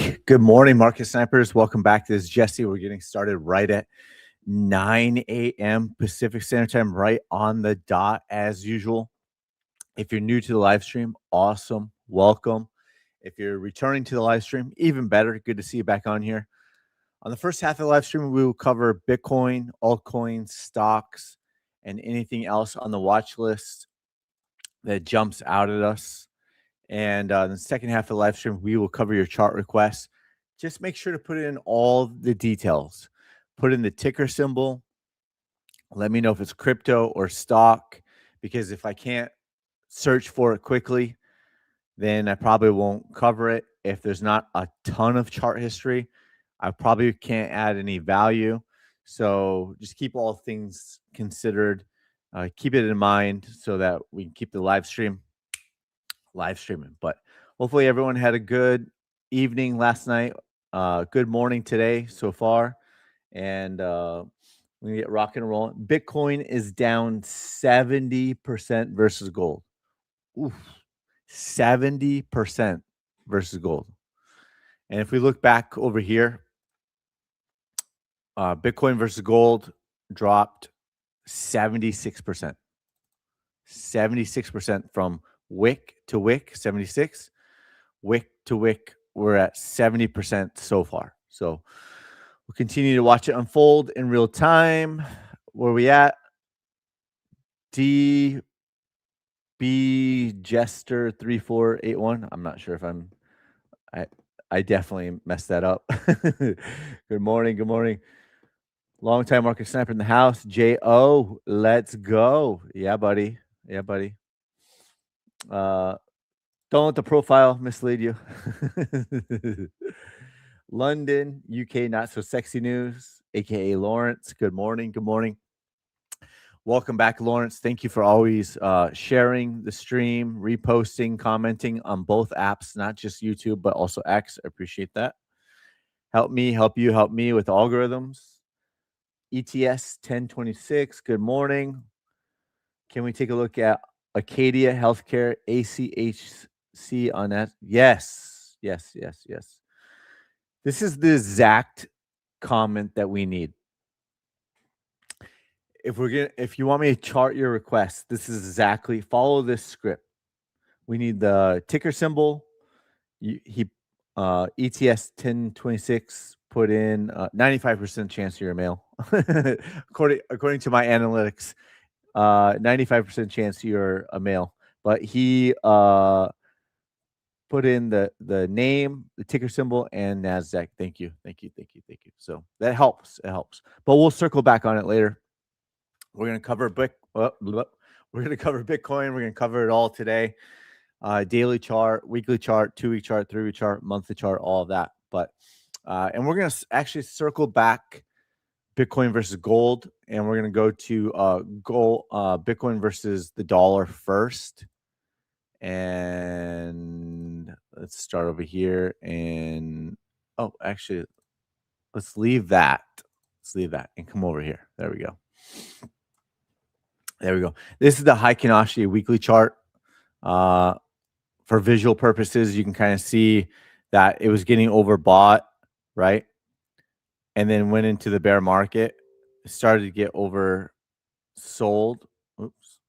everybody. Good morning, market snipers. Welcome back. This is Jesse. We're getting started right at 9 a.m. Pacific Standard Time, right on the dot as usual. If you're new to the live stream, awesome. Welcome. If you're returning to the live stream, even better. Good to see you back on here. On the first half of the live stream, we will cover Bitcoin, altcoins, stocks, and anything else on the watch list that jumps out at us. And in the second half of the live stream, we will cover your chart requests. Just make sure to put in all the details. Put in the ticker symbol. Let me know if it's crypto or stock, because if I can't search for it quickly, then I probably won't cover it. If there's not a ton of chart history, I probably can't add any value. So just keep all things considered. Keep it in mind so that we can keep the live streaming. But hopefully everyone had a good evening last night, good morning today so far, and we're gonna get rocking and rolling. Bitcoin is down 70% versus gold. Oof, 70% versus gold. And if we look back over here, Bitcoin versus gold dropped 76%. 76% from wick to wick, 76. Wick to wick, we're at 70% so far. So we'll continue to watch it unfold in real time. Where we at? DB Jester 3481. I'm not sure if I definitely messed that up. Good morning. Good morning. Long time market sniper in the house. J.O. Let's go. Yeah, buddy. Yeah, buddy. Don't let the profile mislead you. London, UK, not so sexy news, aka Lawrence. Good morning. Good morning. Welcome back, Lawrence. Thank you for always sharing the stream, reposting, commenting on both apps, not just YouTube, but also X. I appreciate that. Help me, help you, help me with algorithms. ETS 1026. Good morning. Can we take a look at Acadia Healthcare, ACHC on that? Yes. This is the exact comment that we need. If you want me to chart your request, this is exactly, follow this script. We need the ticker symbol. ETS 1026 put in 95% chance you're a male. according to my analytics. 95% chance you're a male, but he put in the name, the ticker symbol, and NASDAQ. Thank you. So that helps. It helps, but we'll circle back on it later. We're gonna cover Bitcoin. We're gonna cover it all today. Daily chart, weekly chart, 2-week chart, 3-week chart, monthly chart, all of that. But and we're gonna actually circle back Bitcoin versus gold, and we're going to go to Bitcoin versus the dollar first. And let's start over here. And actually, let's leave that. And come over here. There we go. This is the Heikin Ashi weekly chart. For visual purposes, you can kind of see that it was getting overbought, right? And then went into the bear market, started to get oversold. Oops.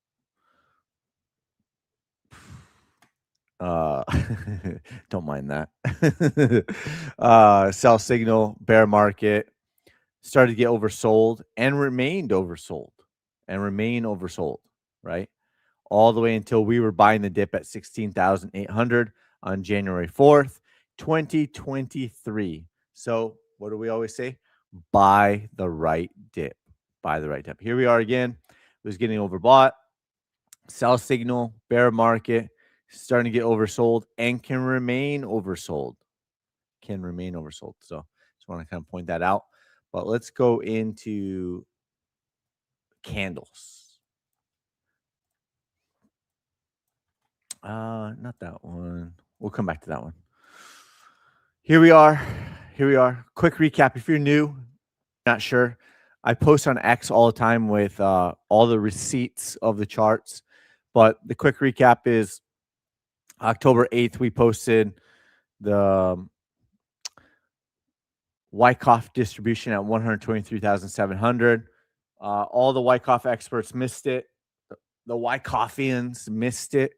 Don't mind that. Sell signal, bear market, started to get oversold and remained oversold, right? All the way until we were buying the dip at 16,800 on January 4th, 2023. So what do we always say? Buy the right dip. Here we are again. It was getting overbought. Sell signal, bear market, starting to get oversold, and can remain oversold. So just want to kind of point that out. But let's go into candles. Not that one. We'll come back to that one. Here we are. Quick recap. If you're new, not sure, I post on X all the time with all the receipts of the charts. But the quick recap is October 8th, we posted the Wyckoff distribution at 123,700. All the Wyckoff experts missed it. The Wycoffians missed it.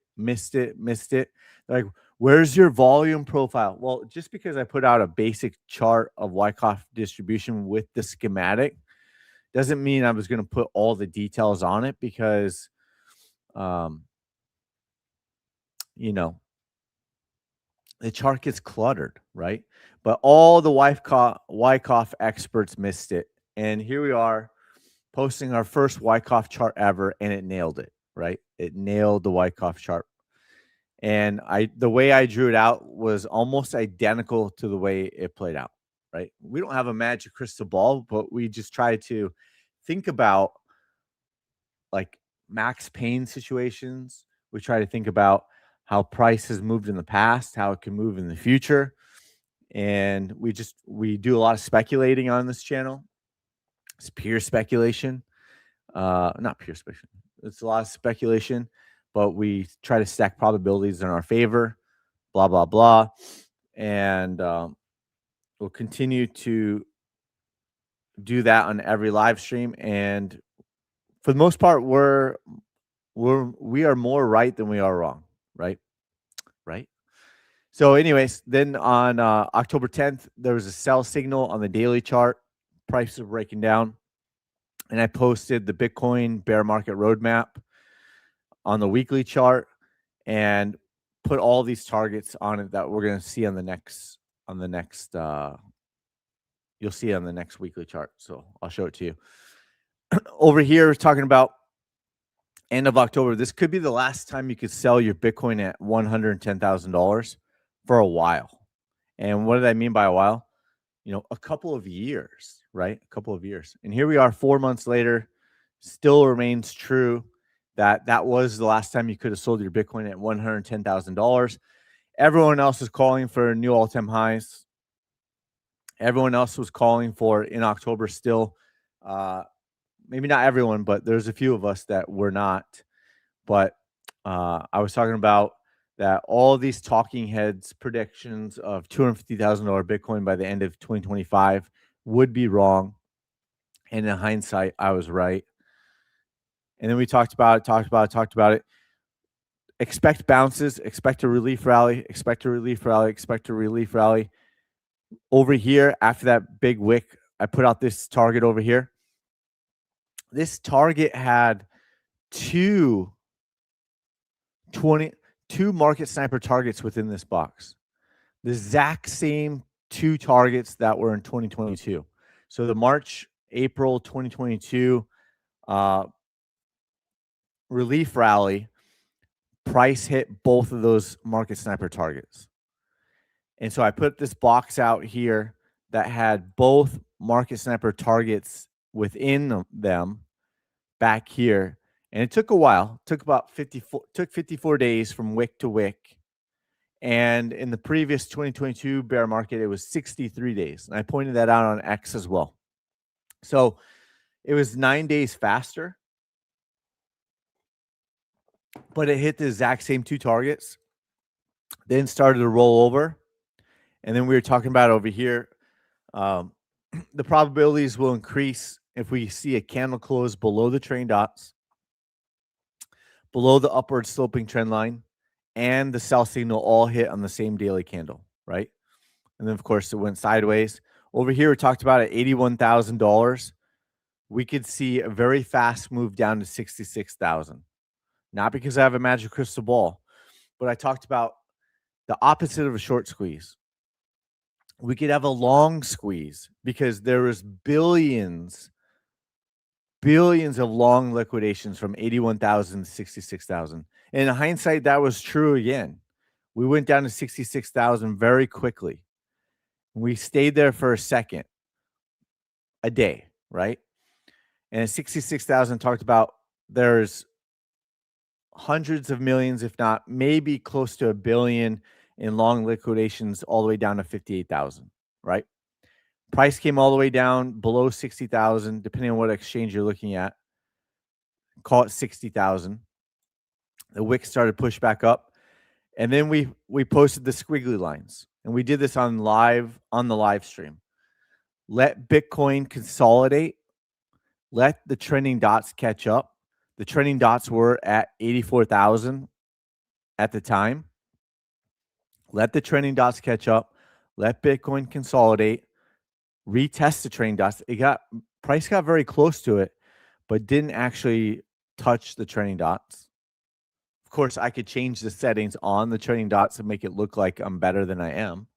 Like, where's your volume profile? Well, just because I put out a basic chart of Wyckoff distribution with the schematic doesn't mean I was going to put all the details on it, because, you know, the chart gets cluttered, right? But all the Wyckoff experts missed it. And here we are posting our first Wyckoff chart ever, and it nailed it, right? It nailed the Wyckoff chart. And the way I drew it out was almost identical to the way it played out, right? We don't have a magic crystal ball, but we just try to think about, like, max pain situations. We try to think about how price has moved in the past, how it can move in the future. And we do a lot of speculating on this channel. It's pure speculation. Not pure speculation. It's a lot of speculation, but we try to stack probabilities in our favor, blah, blah, blah. And we'll continue to do that on every live stream. And for the most part, we are more right than we are wrong, right? Right. So anyways, then on October 10th, there was a sell signal on the daily chart. Prices are breaking down. And I posted the Bitcoin bear market roadmap on the weekly chart and put all these targets on it that we're going to see on the next you'll see on the next weekly chart. So I'll show it to you. Over here, we're talking about end of October. This could be the last time you could sell your Bitcoin at $110,000 for a while. And what did I mean by a while? A couple of years, right? A couple of years. And here we are 4 months later, still remains true that was the last time you could have sold your Bitcoin at $110,000. Everyone else is calling for new all-time highs. Everyone else was calling for in October still. Maybe not everyone, but there's a few of us that were not. But I was talking about that all these talking heads predictions of $250,000 Bitcoin by the end of 2025 would be wrong. And in hindsight, I was right. And then we talked about it. Expect bounces, expect a relief rally, expect a relief rally, expect a relief rally. Over here, after that big wick, I put out this target over here. This target had two market sniper targets within this box. The exact same two targets that were in 2022. So the April 2022 relief rally, price hit both of those market sniper targets. And so I put this box out here that had both market sniper targets within them back here. And it took a while. It took 54 days from wick to wick. And in the previous 2022 bear market, it was 63 days. And I pointed that out on X as well. So it was 9 days faster, but it hit the exact same two targets, then started to roll over. And then we were talking about over here, the probabilities will increase if we see a candle close below the train dots, below the upward sloping trend line, and the sell signal all hit on the same daily candle, right? And then, of course, it went sideways. Over here, we talked about at $81,000. We could see a very fast move down to 66,000. Not because I have a magic crystal ball, but I talked about the opposite of a short squeeze. We could have a long squeeze because there was billions of long liquidations from 81,000 to 66,000. In hindsight, that was true again. We went down to 66,000 very quickly. We stayed there for a day, right? And at 66,000, talked about there's hundreds of millions, if not maybe close to $1 billion in long liquidations all the way down to 58,000, right? Price came all the way down below 60,000, depending on what exchange you're looking at. Call it 60,000. The wick started to push back up. And then we posted the squiggly lines. And we did this on the live stream. let Bitcoin consolidate, let the trending dots catch up. The trending dots were at 84,000 at the time. Let the trending dots catch up, let Bitcoin consolidate, retest the trending dots. Price got very close to it, but didn't actually touch the trending dots. Of course, I could change the settings on the trending dots to make it look like I'm better than I am,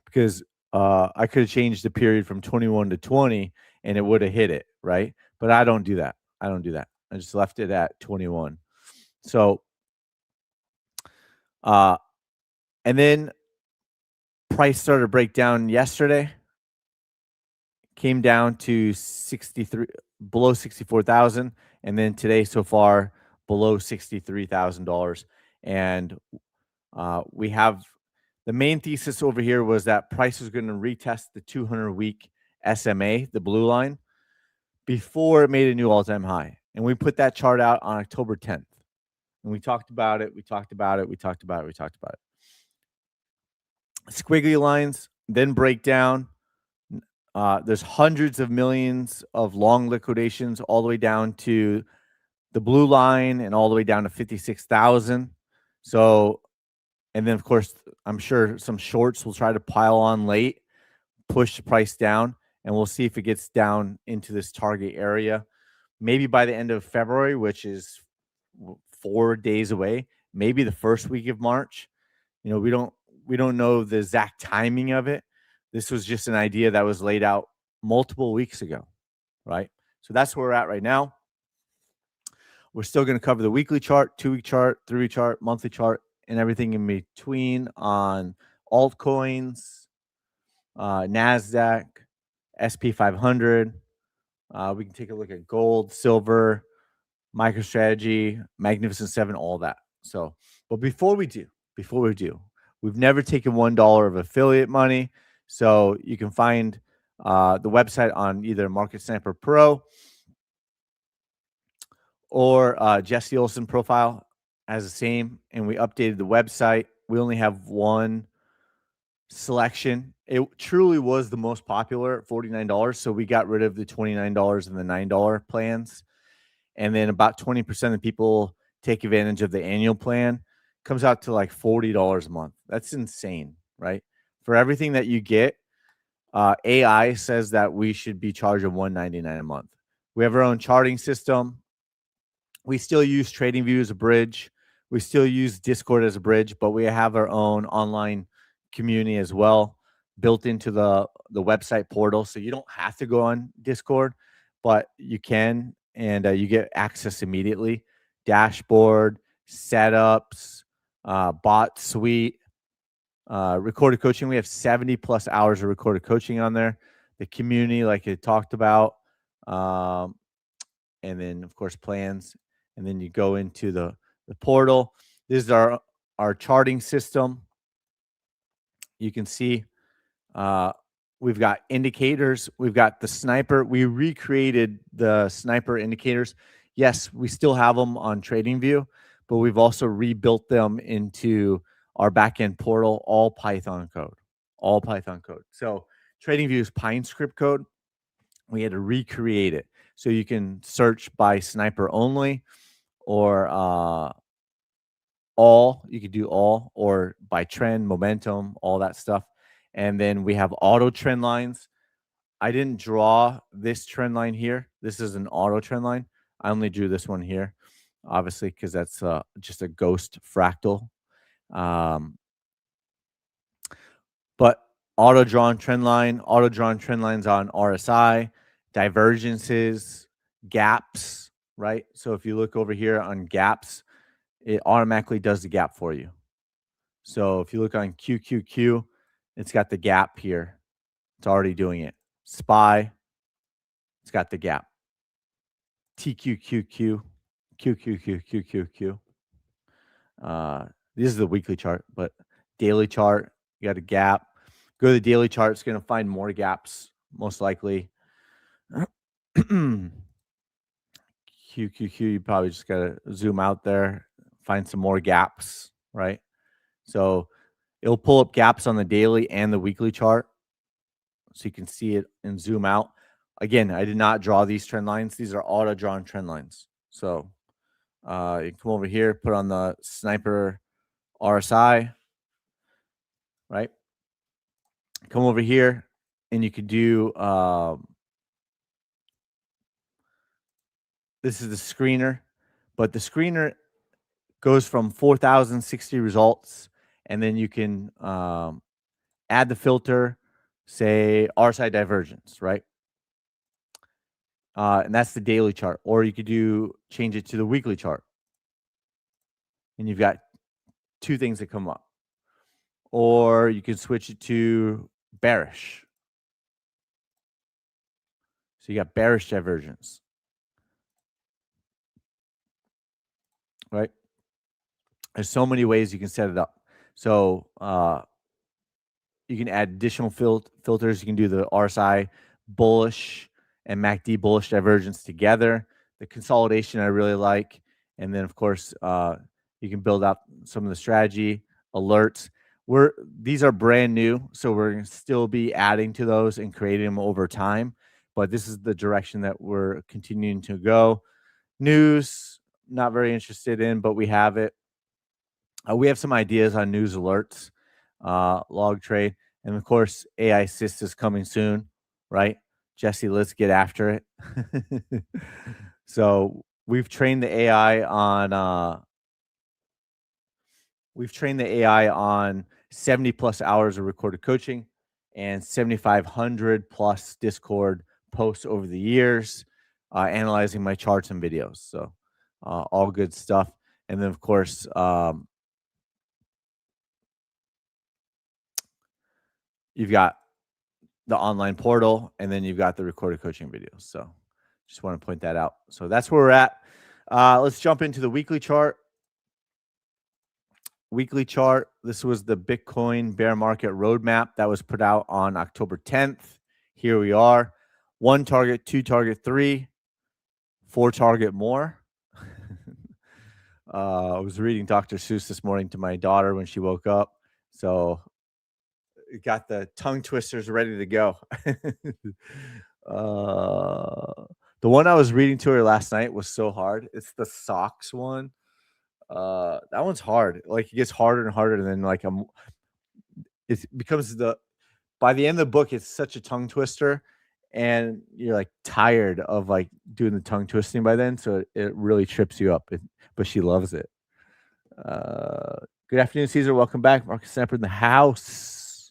because I could have changed the period from 21 to 20 and it would have hit it, right? But I don't do that. I don't do that. I just left it at 21. So, and then price started to break down yesterday, came down to 63, below 64,000, and then today so far below $63,000. And we have the main thesis over here was that price was going to retest the 200-week SMA, the blue line, before it made a new all-time high. And we put that chart out on October 10th. And we talked about it. Squiggly lines then break down. There's hundreds of millions of long liquidations all the way down to the blue line and all the way down to 56,000. So, and then of course, I'm sure some shorts will try to pile on late, push the price down, and we'll see if it gets down into this target area. Maybe by the end of February, which is 4 days away, maybe the first week of March. You know, we don't know the exact timing of it. This was just an idea that was laid out multiple weeks ago, right? So that's where we're at right now. We're still going to cover the weekly chart, 2-week chart, 3-week chart, monthly chart, and everything in between on altcoins, NASDAQ, SP 500. We can take a look at gold, silver, MicroStrategy, Magnificent Seven, all that. So, but before we do, we've never taken $1 of affiliate money. So you can find the website on either Market Sniper Pro or Jesse Olson profile as the same. And we updated the website. We only have one selection. It truly was the most popular at $49. So we got rid of the $29 and the $9 plans. And then about 20% of people take advantage of the annual plan. Comes out to like $40 a month. That's insane, right? For everything that you get, AI says that we should be charging $199 a month. We have our own charting system. We still use TradingView as a bridge. We still use Discord as a bridge, but we have our own online community as well built into the website portal. So you don't have to go on Discord, but you can, and you get access immediately. Dashboard, setups, bot suite, recorded coaching. We have 70 plus hours of recorded coaching on there. The community, like I talked about, and then of course plans. And then you go into the portal. This is our charting system. You can see we've got indicators. We've got the sniper. We recreated the sniper indicators. Yes, we still have them on TradingView, but we've also rebuilt them into our backend portal, all Python code. So TradingView is PineScript code. We had to recreate it. So you can search by sniper only, or all. You could do all, or by trend, momentum, all that stuff. And then we have auto trend lines. I didn't draw this trend line here. This is an auto trend line. I only drew this one here, obviously, because that's just a ghost fractal. But auto-drawn trend lines on RSI, divergences, gaps, right? So if you look over here on gaps, it automatically does the gap for you. So if you look on QQQ, it's got the gap here. It's already doing it. SPY, it's got the gap. TQQQ, QQQQQQ. This is the weekly chart, but daily chart, you got a gap. Go to the daily chart, it's going to find more gaps, most likely. QQQ, you probably just got to zoom out there, find some more gaps, right? So it'll pull up gaps on the daily and the weekly chart. so you can see it and zoom out. Again, I did not draw these trend lines. These are auto-drawn trend lines. So you can come over here, put on the sniper RSI, right? Come over here, and you could do this is the screener, but the screener goes from 4,060 results, and then you can add the filter, say RSI divergence, right? And that's the daily chart, or you could change it to the weekly chart, and you've got two things that come up. Or you can switch it to bearish. So you got bearish divergence, right? There's so many ways you can set it up. So you can add additional filters. You can do the RSI bullish and MACD bullish divergence together. The consolidation I really like. And then, of course, you can build out some of the strategy, alerts. These are brand new, so we're going to still be adding to those and creating them over time. But this is the direction that we're continuing to go. News, not very interested in, but we have it. We have some ideas on news alerts, log trade, and of course, AI Assist is coming soon, right? Jesse, let's get after it. So we've trained the AI on 70 plus hours of recorded coaching and 7,500 plus Discord posts over the years, analyzing my charts and videos. So all good stuff. And then, of course, you've got the online portal, and then you've got the recorded coaching videos. So just want to point that out. So that's where we're at. Let's jump into the weekly chart. Weekly chart. This was the Bitcoin bear market roadmap that was put out on October 10th. Here we are. 1 target, 2 target, 3, 4 target more. I was reading Dr. Seuss this morning to my daughter when she woke up. So got the tongue twisters ready to go. The one I was reading to her last night was so hard. It's the socks one. That one's hard. Like it gets harder and harder, and then it becomes by the end of the book, it's such a tongue twister, and you're like tired of like doing the tongue twisting by then, so it really trips you up. But she loves it. Good afternoon, Caesar. Welcome back. Marcus Samper in the house.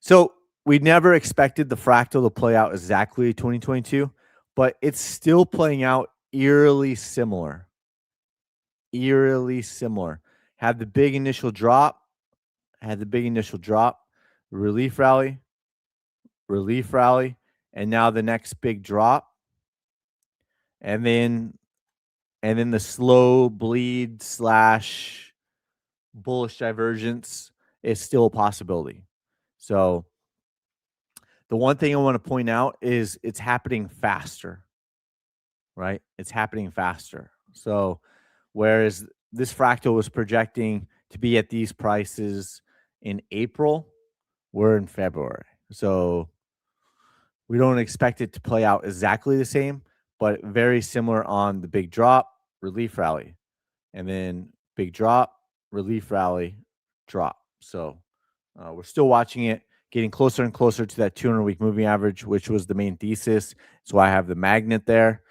So we never expected the fractal to play out exactly 2022, but it's still playing out eerily similar. Eerily similar. Had the big initial drop, relief rally, and now the next big drop, and then the slow bleed / bullish divergence is still a possibility. So the one thing I want to point out is it's happening faster, right? It's happening faster. So whereas this fractal was projecting to be at these prices in April, we're in February. So we don't expect it to play out exactly the same, but very similar on the big drop, relief rally, and then big drop, relief rally, drop. So we're still watching it, getting closer and closer to that 200-week moving average, which was the main thesis. So I have the magnet there.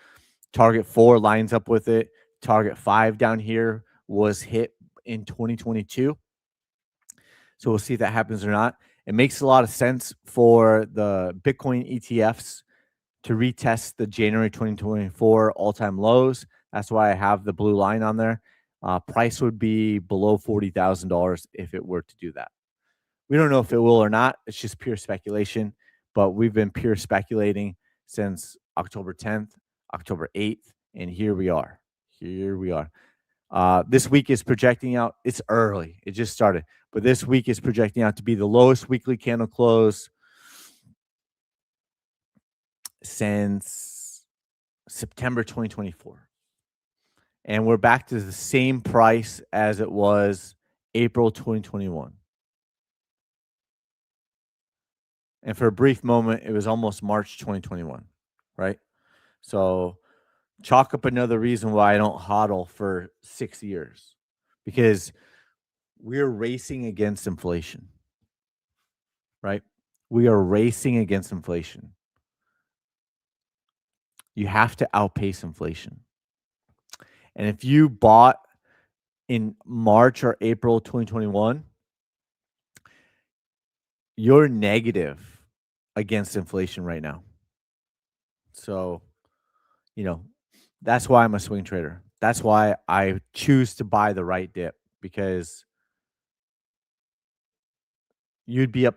Target 4 lines up with it. Target 5 down here was hit in 2022. So we'll see if that happens or not. It makes a lot of sense for the Bitcoin ETFs to retest the January 2024 all-time lows. That's why I have the blue line on there. Price would be below $40,000 if it were to do that. We don't know if it will or not. It's just pure speculation, but we've been pure speculating since October 10th, October 8th, and here we are. This week is projecting out. It's early. It just started. But this week is projecting out to be the lowest weekly candle close since September 2024. And we're back to the same price as it was April 2021. And for a brief moment, it was almost March 2021, right? So chalk up another reason why I don't hodl for 6 years, because we're racing against inflation, right? We are racing against inflation. You have to outpace inflation. And if you bought in March or April 2021, you're negative against inflation right now. So, you know, that's why I'm a swing trader. That's why I choose to buy the right dip, because you'd be up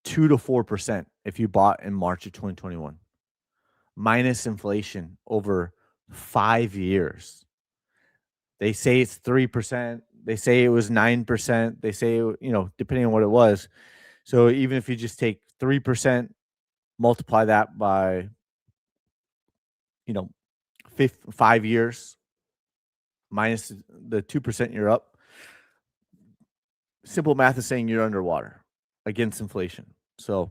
2 to 4% if you bought in March of 2021, minus inflation over 5 years. They say it's 3%. They say it was 9%. They say, depending on what it was. So even if you just take 3%, multiply that by, 5 years, minus the 2% you're up. Simple math is saying you're underwater against inflation. So,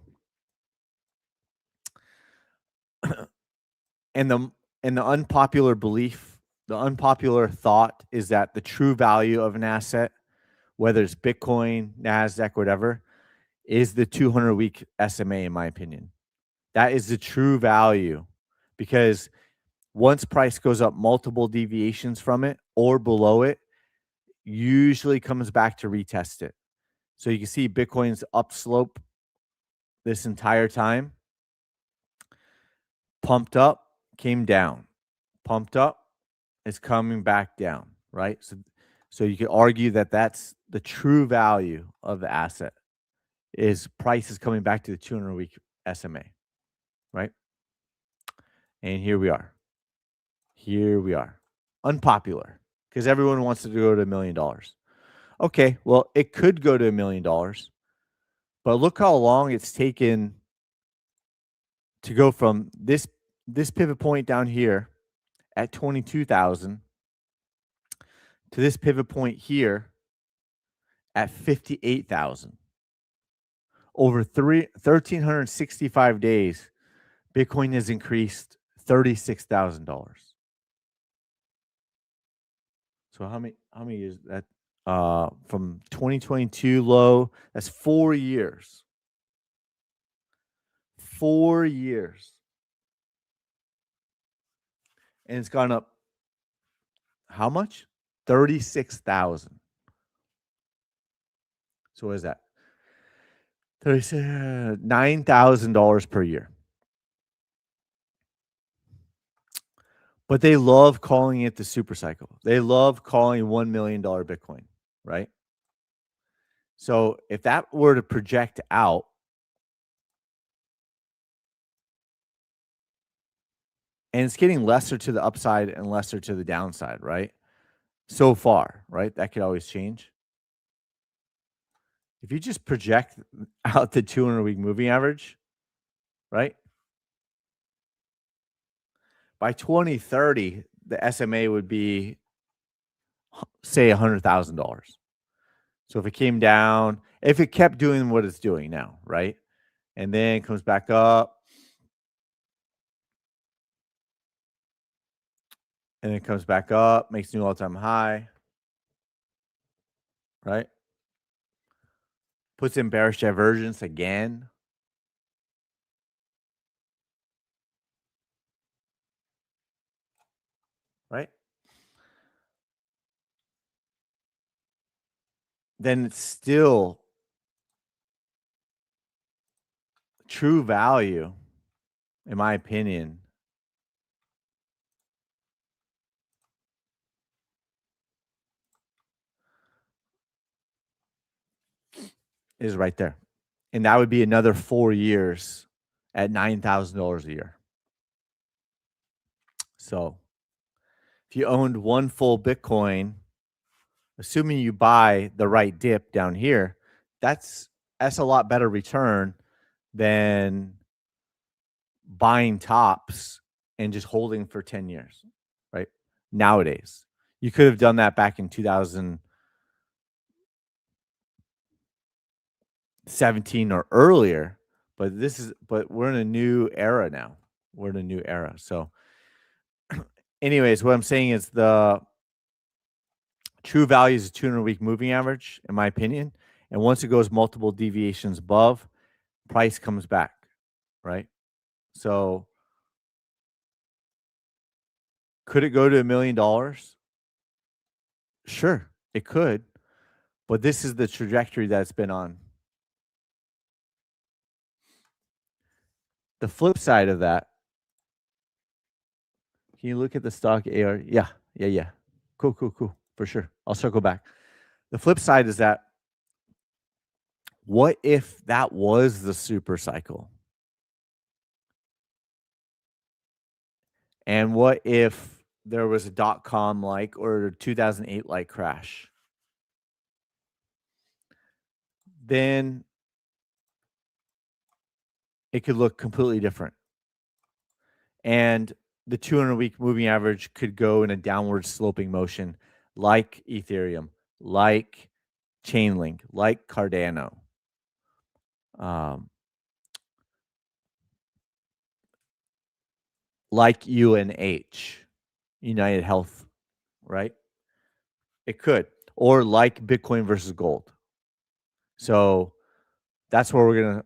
and the unpopular belief, the unpopular thought is that the true value of an asset, whether it's Bitcoin, NASDAQ, whatever, is the 200-week SMA, in my opinion. That is the true value, because once price goes up multiple deviations from it or below it, usually comes back to retest it. So you can see Bitcoin's upslope this entire time. Pumped up, came down. Pumped up, it's coming back down, right? So you could argue that that's the true value of the asset, is price is coming back to the 200-week SMA, right? And here we are. Here we are. Unpopular, because everyone wants to go to $1 million. Okay, well, it could go to $1 million, but look how long it's taken to go from this pivot point down here at 22,000 to this pivot point here at 58,000. Over 1,365 days, Bitcoin has increased $36,000. So how many is that? From 2022 low, that's 4 years. 4 years. And it's gone up how much? 36,000. So what is that? $9,000 per year. But they love calling it the super cycle. They love calling $1 million Bitcoin, right? So if that were to project out, and it's getting lesser to the upside and lesser to the downside, right? So far, right? That could always change. If you just project out the 200-week moving average, right? By 2030, the SMA would be, say, $100,000. So if it came down, if it kept doing what it's doing now, right? And then comes back up, and it comes back up, makes new all-time high, right? Puts in bearish divergence again. Right? Then it's still true value, in my opinion, is right there. And that would be another 4 years at $9,000 a year. So if you owned one full Bitcoin, assuming you buy the right dip down here, that's a lot better return than buying tops and just holding for 10 years, right? Nowadays, you could have done that back in 2017 or earlier, but we're in a new era now. We're in a new era. So, anyways, what I'm saying is the true value is a 200-week moving average, in my opinion. And once it goes multiple deviations above, price comes back, right? So, could it go to $1 million? Sure, it could. But this is the trajectory that it's been on. The flip side of that, can you look at the stock AR? Yeah, yeah, yeah. Cool, cool, cool. For sure. I'll circle back. The flip side is that what if that was the super cycle? And what if there was a .com like or a 2008 like crash? Then it could look completely different. And the 200-week moving average could go in a downward sloping motion like Ethereum, like Chainlink, like Cardano. Like UNH, United Health, right? It could. Or like Bitcoin versus gold. So that's where we're going to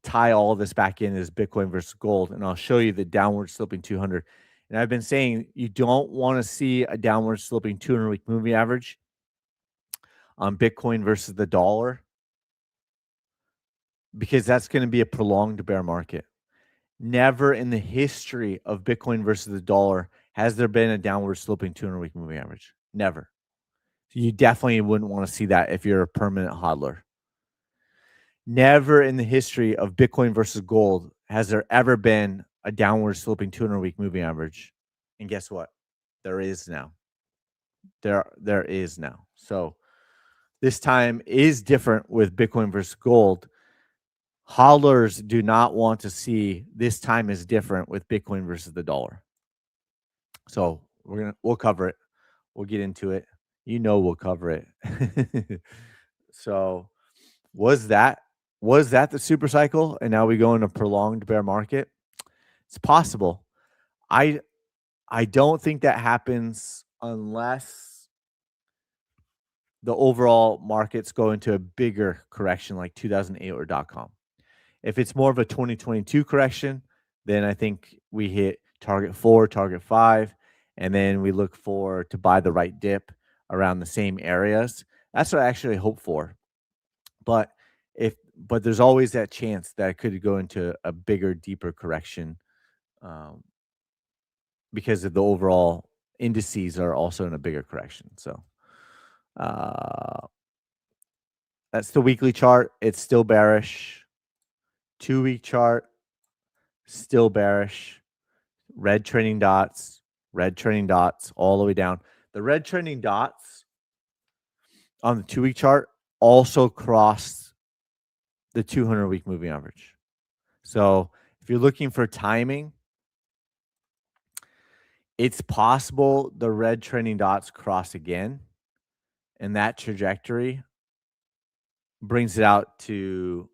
tie all this back in is Bitcoin versus gold. And I'll show you the downward sloping 200. And I've been saying you don't want to see a downward sloping 200-week moving average on Bitcoin versus the dollar because that's going to be a prolonged bear market. Never in the history of Bitcoin versus the dollar has there been a downward sloping 200-week moving average. Never. So you definitely wouldn't want to see that if you're a permanent hodler. Never in the history of Bitcoin versus gold has there ever been a downward sloping 200-week moving average. And guess what? There is now. There is now. So this time is different with Bitcoin versus gold. Hodlers do not want to see this time is different with Bitcoin versus the dollar. So we'll cover it. We'll get into it. We'll cover it. So was that the super cycle and now we go in a prolonged bear market? It's possible. I don't think that happens unless the overall markets go into a bigger correction like 2008 or .com. If it's more of a 2022 correction, then I think we hit target 4, target 5, and then we look for to buy the right dip around the same areas. That's what I actually hope for. But there's always that chance that it could go into a bigger, deeper correction because of the overall indices are also in a bigger correction. So that's the weekly chart. It's still bearish. 2-week chart, still bearish. Red trending dots all the way down. The red trending dots on the 2-week chart also crossed the 200-week moving average. So if you're looking for timing, it's possible the red trending dots cross again, and that trajectory brings it out to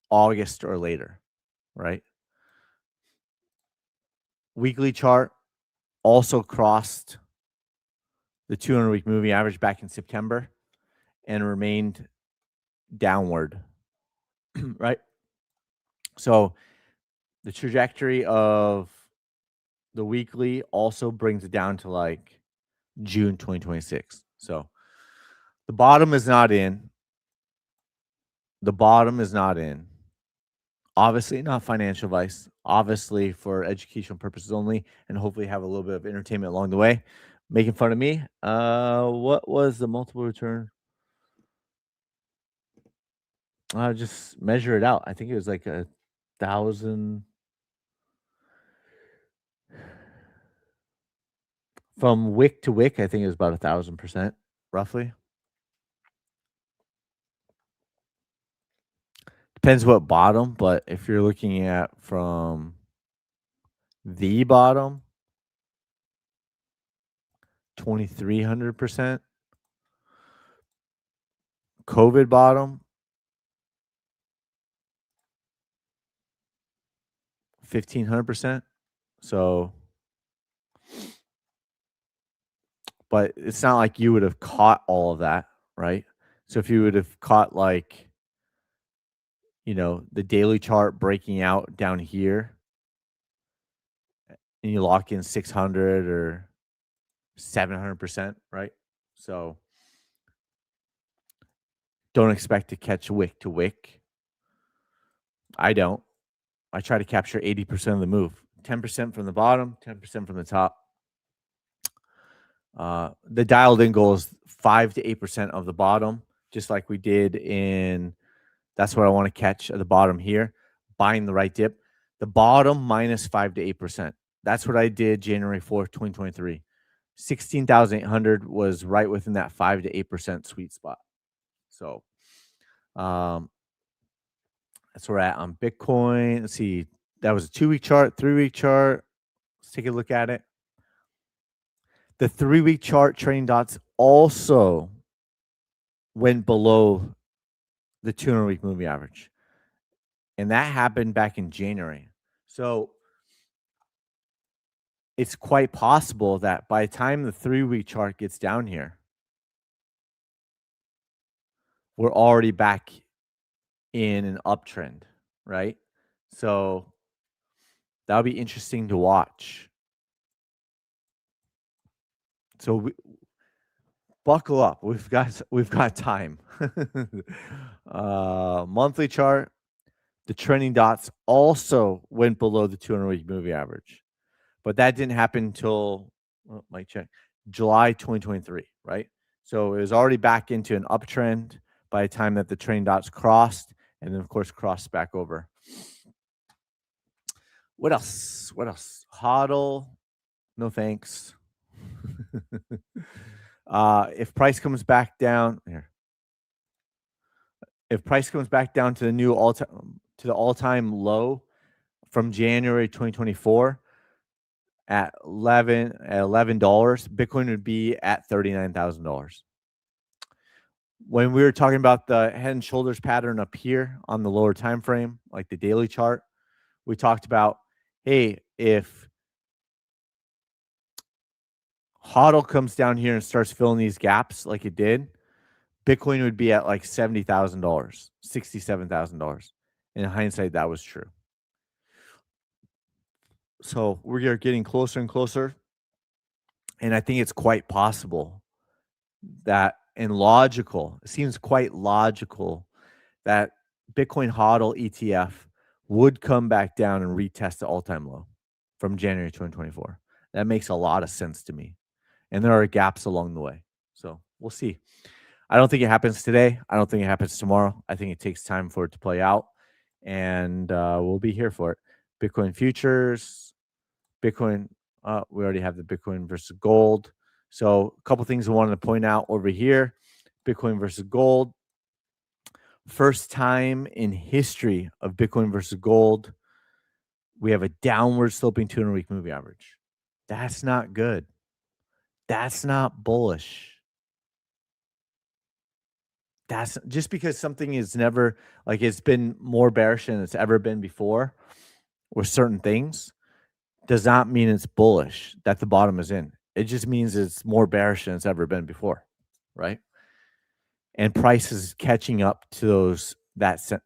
August or later, right? Weekly chart also crossed the 200-week moving average back in September and remained downward, right? So the trajectory of the weekly also brings it down to like June 2026. So the bottom is not in. The bottom is not in. Obviously, not financial advice. Obviously, for educational purposes only, and hopefully have a little bit of entertainment along the way. Making fun of me. What was the multiple return? Just measure it out. I think it was like 1,000 from wick to wick. I think it was about 1,000% roughly. Depends what bottom, but if you're looking at from the bottom, 2,300%. COVID bottom, 1,500%. So, but it's not like you would have caught all of that, right? So if you would have caught like, the daily chart breaking out down here and you lock in 600 or 700%, right? So don't expect to catch wick to wick. I don't. I try to capture 80% of the move, 10% from the bottom, 10% from the top. The dialed in goal is 5 to 8% of the bottom, just like we did in. That's what I want to catch at the bottom here, buying the right dip. The bottom minus 5 to 8%. That's what I did January 4th, 2023. 16,800 was right within that 5 to 8% sweet spot. So that's where we're at on Bitcoin. Let's see. That was a 2-week chart, 3-week chart. Let's take a look at it. The 3-week chart trading dots also went below the 200-week moving average. And that happened back in January. So it's quite possible that by the time the 3-week chart gets down here, we're already back in an uptrend, right? So that'll be interesting to watch. So buckle up. We've got time. Monthly chart. The trending dots also went below the 200-week moving average, but that didn't happen until mic check, July 2023, right? So it was already back into an uptrend by the time that the trending dots crossed, and then of course crossed back over. What else? HODL, no thanks. If price comes back down here, if price comes back down to the new all-time low from January 2024 at $11, Bitcoin would be at $39,000. When we were talking about the head and shoulders pattern up here on the lower time frame, like the daily chart, we talked about, hey, if HODL comes down here and starts filling these gaps like it did, Bitcoin would be at like $70,000, $67,000. In hindsight, that was true. So we are getting closer and closer. And I think it's quite possible that, and logical, it seems quite logical that Bitcoin HODL ETF would come back down and retest the all-time low from January 2024. That makes a lot of sense to me. And there are gaps along the way. So we'll see. I don't think it happens today. I don't think it happens tomorrow. I think it takes time for it to play out. And we'll be here for it. Bitcoin futures, Bitcoin, we already have the Bitcoin versus gold. So a couple things I wanted to point out over here. Bitcoin versus gold. First time in history of Bitcoin versus gold, we have a downward sloping 200-week moving average. That's not good. That's not bullish. That's just because something is never, like, it's been more bearish than it's ever been before with certain things, does not mean it's bullish that the bottom is in. It just means it's more bearish than it's ever been before, right? And price is catching up to that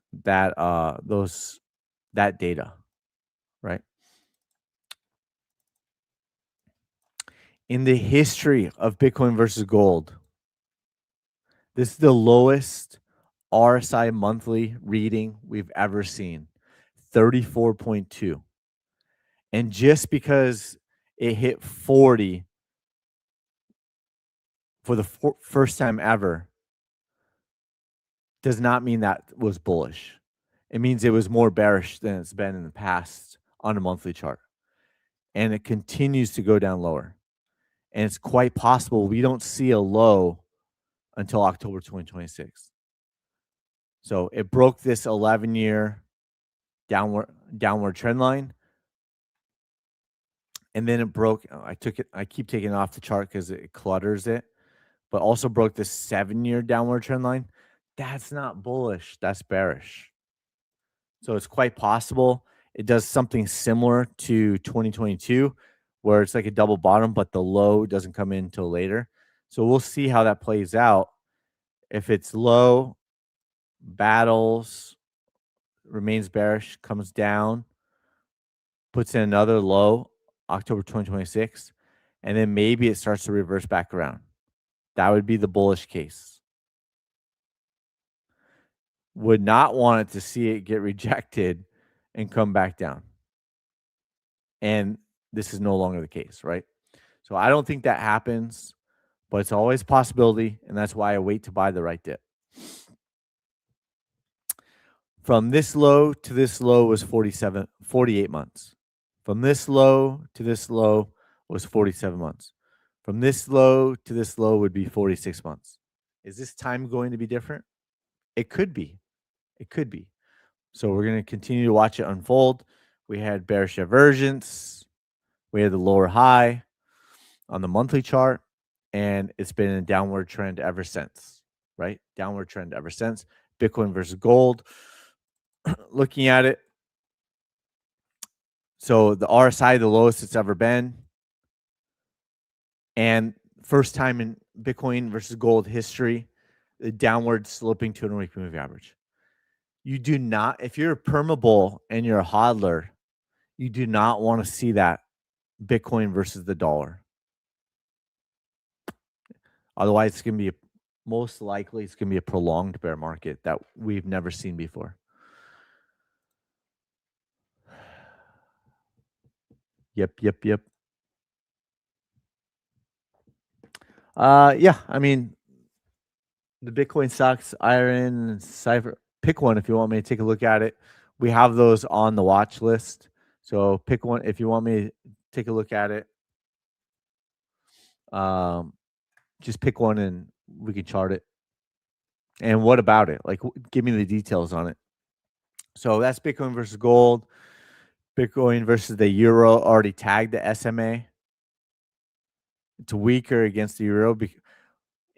data, right? In the history of Bitcoin versus gold, this is the lowest RSI monthly reading we've ever seen, 34.2. And just because it hit 40 for the first time ever does not mean that was bullish. It means it was more bearish than it's been in the past on a monthly chart. And it continues to go down lower. And it's quite possible we don't see a low until October 2026. So it broke this 11-year downward trend line. And then it broke, I keep taking it off the chart because it clutters it, but also broke this 7-year downward trend line. That's not bullish, that's bearish. So it's quite possible it does something similar to 2022, where it's like a double bottom, but the low doesn't come in until later. So we'll see how that plays out. If it's low, battles, remains bearish, comes down, puts in another low, October 2026, and then maybe it starts to reverse back around. That would be the bullish case. Would not want it to see it get rejected and come back down. And this is no longer the case, right? So I don't think that happens, but it's always a possibility, and that's why I wait to buy the right dip. From this low to this low was 48 months. From this low to this low was 47 months. From this low to this low would be 46 months. Is this time going to be different? It could be. It could be. So we're going to continue to watch it unfold. We had bearish divergence. We had the lower high on the monthly chart, and it's been a downward trend ever since, right? Downward trend ever since. Bitcoin versus gold. Looking at it, so the RSI, the lowest it's ever been, and first time in Bitcoin versus gold history, the downward sloping 200-week moving average. You do not, if you're a perma bull and you're a hodler, you do not want to see that Bitcoin versus the dollar. Otherwise, it's going to be most likely it's going to be a prolonged bear market that we've never seen before. Yep. Yeah, I mean, the Bitcoin stocks, Iron, Cypher, pick one if you want me to take a look at it. We have those on the watch list. So pick one if you want me to take a look at it. Just pick one and we can chart it. And what about it? Like, give me the details on it. So that's Bitcoin versus gold. Bitcoin versus the euro, already tagged the SMA. It's weaker against the euro.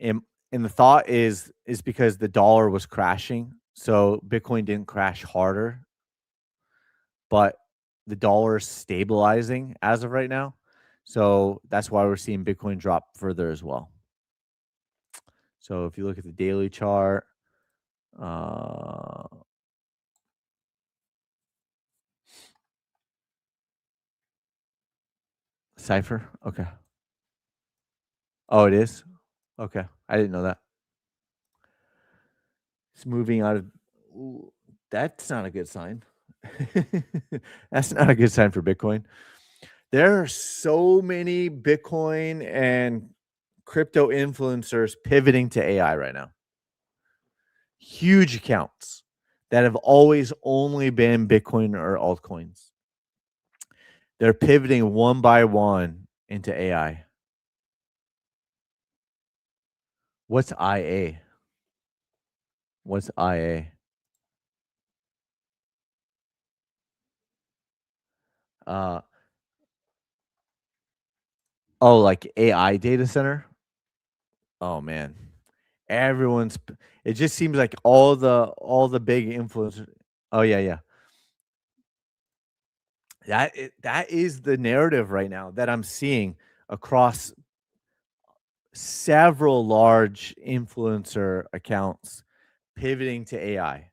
And the thought is because the dollar was crashing. So Bitcoin didn't crash harder. But the dollar is stabilizing as of right now. So that's why we're seeing Bitcoin drop further as well. So if you look at the daily chart, Cypher. Okay. Oh, it is? Okay. I didn't know that. It's moving out of. Ooh, that's not a good sign. That's not a good sign for Bitcoin. There are so many Bitcoin and crypto influencers pivoting to AI right now. Huge accounts that have always only been Bitcoin or altcoins. They're pivoting one by one into AI. What's IA? What's IA? Oh, like AI data center? Oh man. Everyone's it just seems like all the big influencers. Oh yeah. That is the narrative right now that I'm seeing across several large influencer accounts pivoting to AI.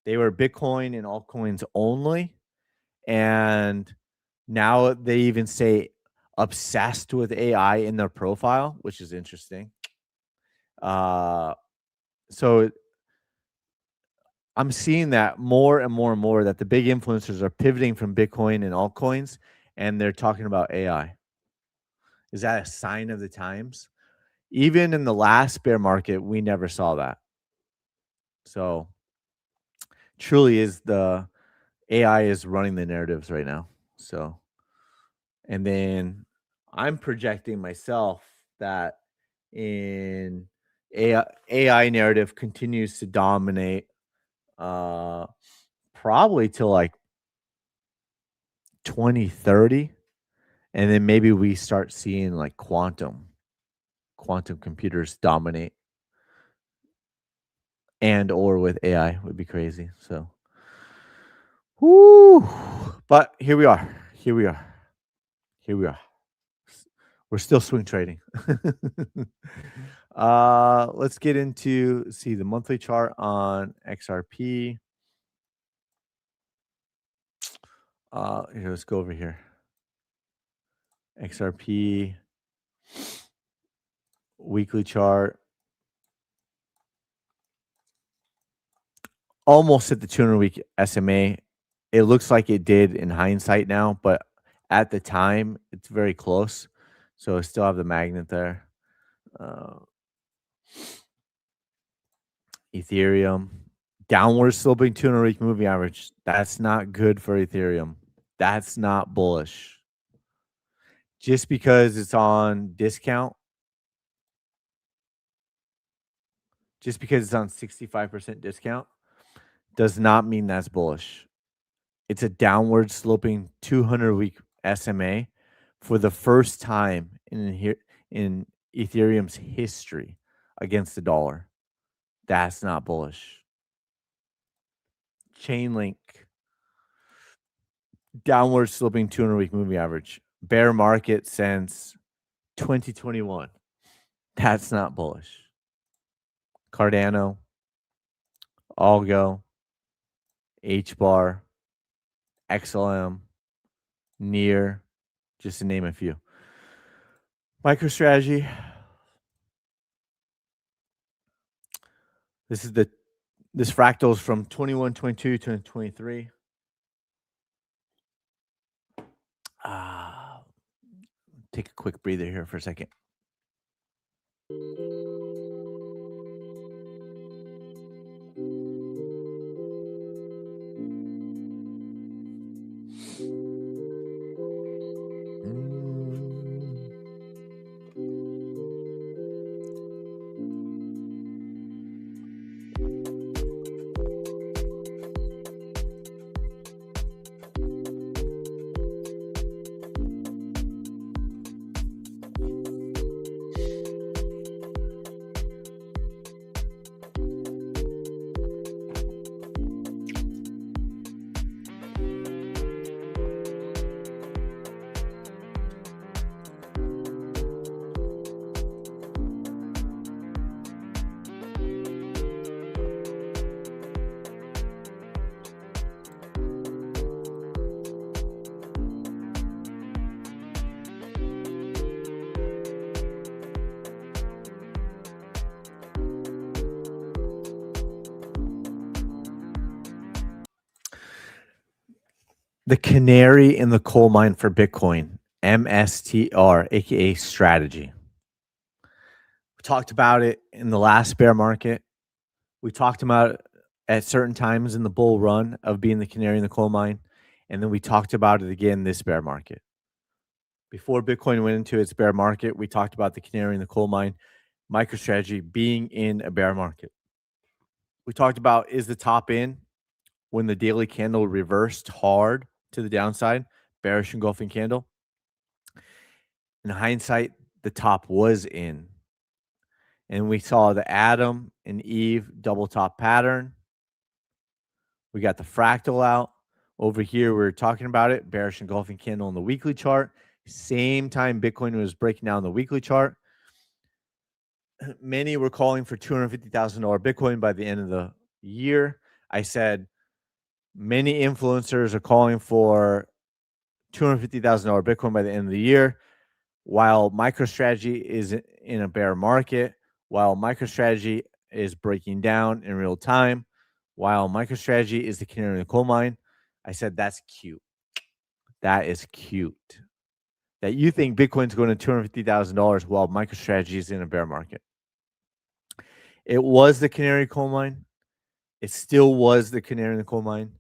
They were Bitcoin and altcoins only, and now they even say obsessed with AI in their profile, which is interesting. So I'm seeing that more and more and more that the big influencers are pivoting from Bitcoin and altcoins, and they're talking about AI. Is that a sign of the times? Even in the last bear market, we never saw that. So truly is the AI is running the narratives right now. So, and then I'm projecting myself that in AI narrative continues to dominate probably till like 2030, and then maybe we start seeing like quantum computers dominate, and or with AI would be crazy. So, whoo. But here we are. Here we are. Here we are. We're still swing trading. Let's get into see the monthly chart on XRP. Here, let's go over here. XRP weekly chart. Almost hit the 200-week SMA. It looks like it did in hindsight now, but at the time, it's very close. So I still have the magnet there. Ethereum, downward sloping 200-week moving average. That's not good for Ethereum. That's not bullish. Just because it's on discount, just because it's on 65% discount, does not mean that's bullish. It's a downward sloping 200-week SMA for the first time in Ethereum's history against the dollar. That's not bullish. Chainlink, downward sloping 200-week moving average. Bear market since 2021. That's not bullish. Cardano, Algo, HBAR, XLM, Near, just to name a few. MicroStrategy. This fractals from 21, 22 to 23. Take a quick breather here for a second. The canary in the coal mine for Bitcoin, MSTR, aka strategy. We talked about it in the last bear market. We talked about it at certain times in the bull run of being the canary in the coal mine. And then we talked about it again this bear market. Before Bitcoin went into its bear market, we talked about the canary in the coal mine, MicroStrategy being in a bear market. We talked about, is the top in when the daily candle reversed hard to the downside, bearish engulfing candle. In hindsight, the top was in. And we saw the Adam and Eve double top pattern. We got the fractal out. Over here, we're talking about it, bearish engulfing candle on the weekly chart. Same time Bitcoin was breaking down the weekly chart. Many were calling for $250,000 Bitcoin by the end of the year. I said many influencers are calling for $250,000 Bitcoin by the end of the year, while MicroStrategy is in a bear market, while MicroStrategy is breaking down in real time, while MicroStrategy is the canary in the coal mine. I said that's cute. That is cute. That you think Bitcoin's going to $250,000 while MicroStrategy is in a bear market. It was the canary coal mine. It still was the canary in the coal mine.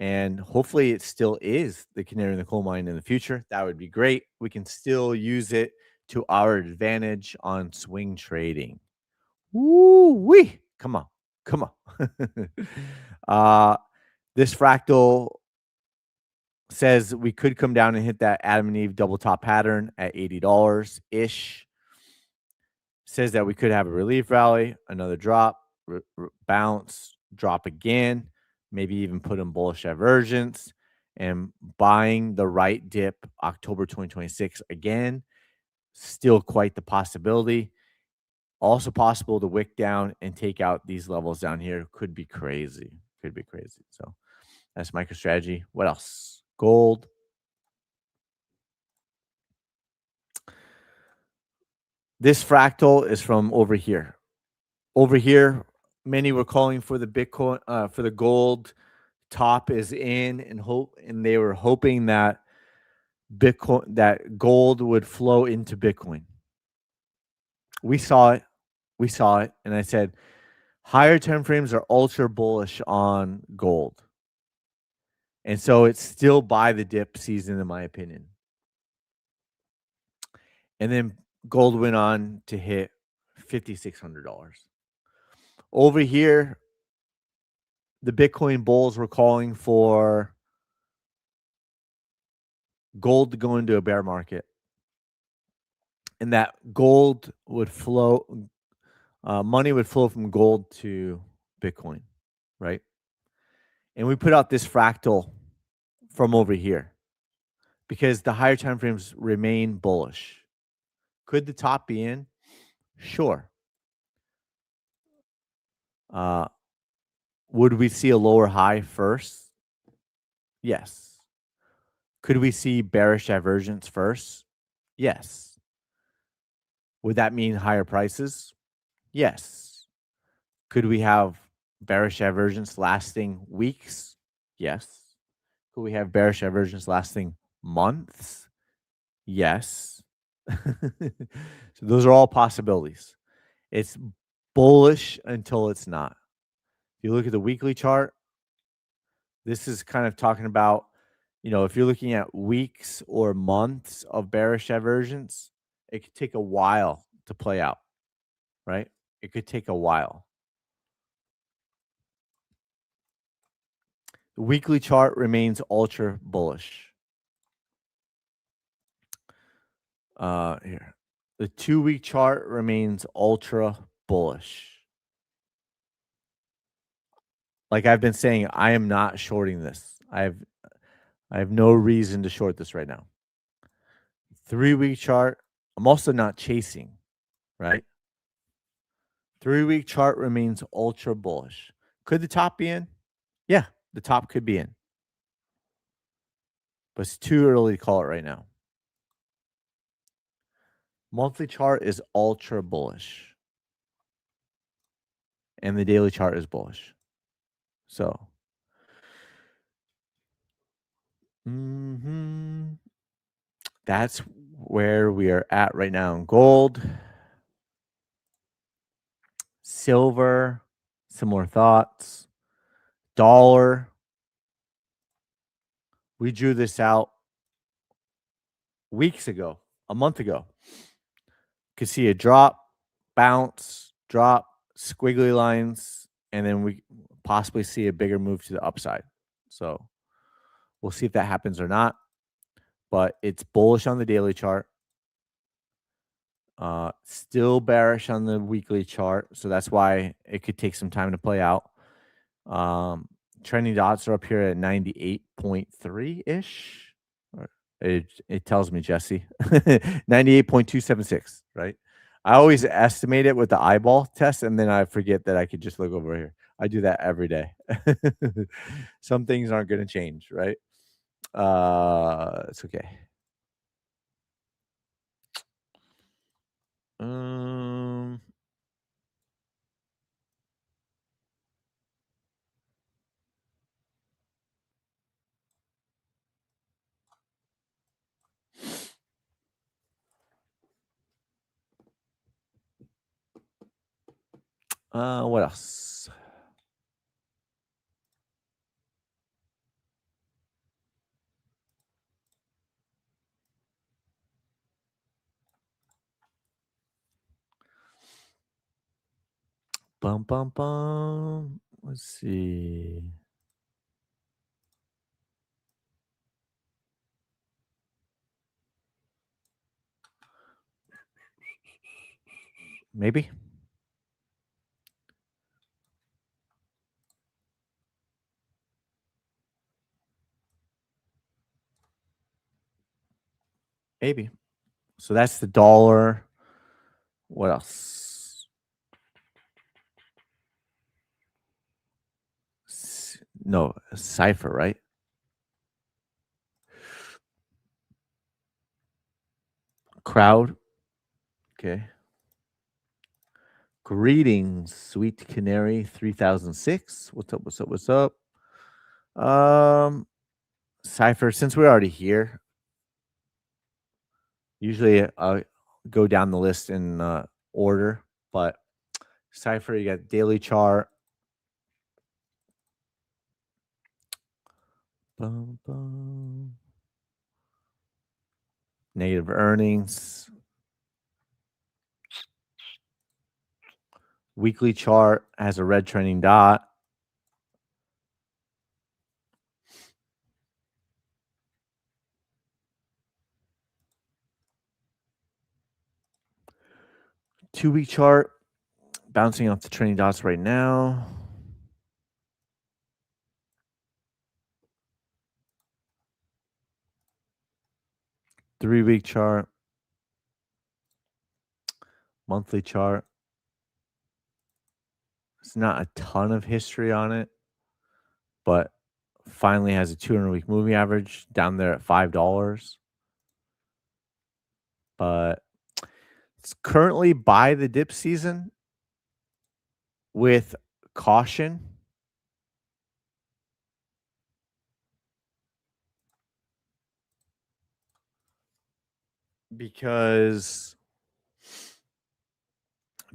And hopefully it still is the canary in the coal mine in the future. That would be great. We can still use it to our advantage on swing trading. Woo-wee. Come on. Come on. This fractal says we could come down and hit that Adam and Eve double top pattern at $80-ish. Says that we could have a relief rally, another drop, bounce, drop again, maybe even put in bullish divergence, and buying the right dip October 2026 again, still quite the possibility. Also possible to wick down and take out these levels down here. Could be crazy. Could be crazy. So that's MicroStrategy. What else? Gold. This fractal is from over here. Over here, many were calling for the Bitcoin, for the gold top is in, and they were hoping that gold would flow into Bitcoin. We saw it. We saw it. And I said, higher time frames are ultra bullish on gold. And so it's still buy the dip season, in my opinion. And then gold went on to hit $5,600. Over here, the Bitcoin bulls were calling for gold to go into a bear market, and that gold would flow, money would flow from gold to Bitcoin, right? And we put out this fractal from over here because the higher time frames remain bullish. Could the top be in? Sure. Would we see a lower high first? Yes. Could we see bearish divergence first? Yes. Would that mean higher prices? Yes. Could we have bearish divergence lasting weeks? Yes. Could we have bearish divergence lasting months? Yes. So those are all possibilities. It's bullish until it's not. If you look at the weekly chart, this is kind of talking about, if you're looking at weeks or months of bearish divergence, it could take a while to play out, right? It could take a while. The weekly chart remains ultra bullish. Here. The 2-week chart remains ultra bullish. Like I've been saying, I am not shorting this. I have no reason to short this right now. 3-week chart, I'm also not chasing, right? 3-week chart remains ultra bullish. Could the top be in? Yeah, the top could be in. But it's too early to call it right now. Monthly chart is ultra bullish. And the daily chart is bullish. So, that's where we are at right now in gold. Silver, similar thoughts. Dollar. We drew this out weeks ago, a month ago. Could see a drop, bounce, drop, squiggly lines, and then we possibly see a bigger move to the upside. So we'll see if that happens or not. But it's bullish on the daily chart. Still bearish on the weekly chart. So that's why it could take some time to play out. Trending dots are up here at 98.3-ish. It tells me, Jesse. 98.276, right? I always estimate it with the eyeball test, and then I forget that I could just look over here. I do that every day. Some things aren't going to change, right? It's okay. What else? Bum, bum, bum. Let's see. Maybe. Maybe. So that's the dollar. What else? No, cipher, right? Crowd. Okay. Greetings, Sweet Canary 3006. What's up? What's up? What's up? Um, Cipher, since we're already here, usually I go down the list in order, but Cipher, you got daily chart. Bum, bum. Negative earnings. Weekly chart has a red trending dot. Two-week chart bouncing off the trending dots right now. Three-week chart. Monthly chart. It's not a ton of history on it, but finally has a 200-week moving average down there at $5. But it's currently buy the dip season with caution. Because